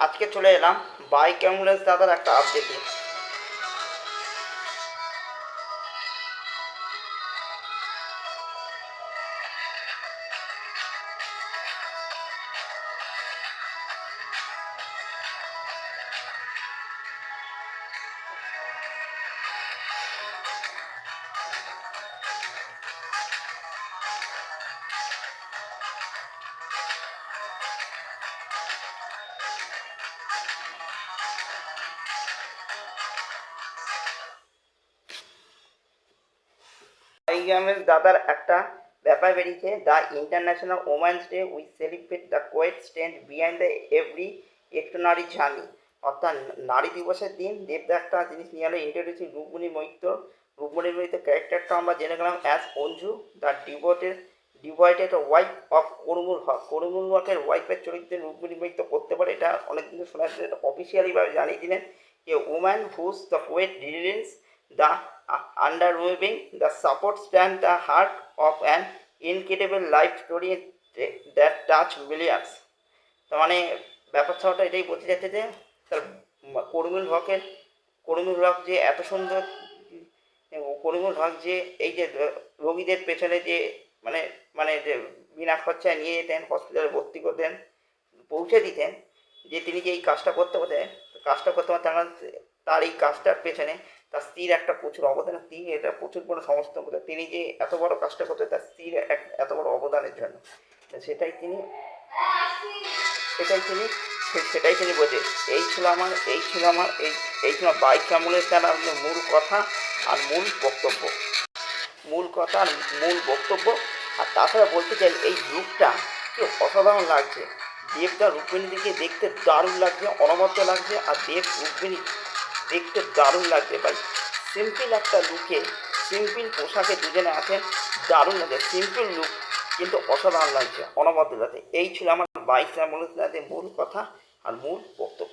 আজকে চলে এলাম বাইক অ্যাম্বুলেন্স দাদার একটা আপডেটে। বাইক অ্যাম্বুলেন্স দাদার একটা ব্যাপার বেরিয়েছে, the international women's day we celebrate the quiet strength behind the every extraordinary journey. অর্থাৎ নারী দিবসের দিন দেবদা একটা জিনিস নিয়ে এলো, ইন্ট্রোডিউস রুক্মিণী মৈত্র। রুক্মিণী মৈত্র ক্যারেক্টারটা আমরা জেনে গেলাম as Anju, the devoted wife of Karimul Haque. Karimul হকের ওয়াইফের চরিত্রে রুক্মিণী মৈত্র করতে পারে, এটা অনেকদিন শোনা যাচ্ছে, এটা অফিসিয়ালিভাবে জানিয়ে দিলেন যে woman whose the quiet religions the underweaving the support stand the heart of an incredible life story that touch millions। তার মানে ব্যাপারটা এটাই বলতে যাচ্ছে যে তার করিমুল হক যে এত সুন্দর, করিমুল হক যে এই যে রোগীদের পেছনে যে মানে মানে যে বিনা খরচায় নিয়ে যেতেন, হসপিটালে ভর্তি করতেন, পৌঁছে দিতেন, যে তিনি যে এই কাজটা করতে পারতেন তার এই কাজটার পেছনে তার স্ত্রীর একটা প্রচুর অবদান। স্ত্রী এটা প্রচুর বড় সমস্ত, তিনি যে এত বড় কাজটা করতেন তার স্ত্রীর এত বড় অবদানের জন্য। সেটাই তিনি সেটাই তিনি বোঝে। এই ছিল আমার এই ছিল বাইক অ্যাম্বুলেন্স তার মূল কথা আর মূল বক্তব্য। আর তাছাড়া বলতে চাই এই লুকটা কি অসাধারণ লাগছে। দেবদা রুক্মিণীদিকে দেখতে দারুণ লাগছে, অনবদ্য লাগছে। আর রুক্মিণী দেখতে দারুণ লাগছে ভাই। সিম্পল একটা লুকে, সিম্পল পোশাকে দুজনে আছেন, দারুণ লাগছে। সিম্পল লুক কিন্তু অসাধারণ লাগছে, অনবদ্য লাগছে। এই ছিল আমার বাইক অ্যাম্বুলেন্স মূল কথা আর মূল বক্তব্য।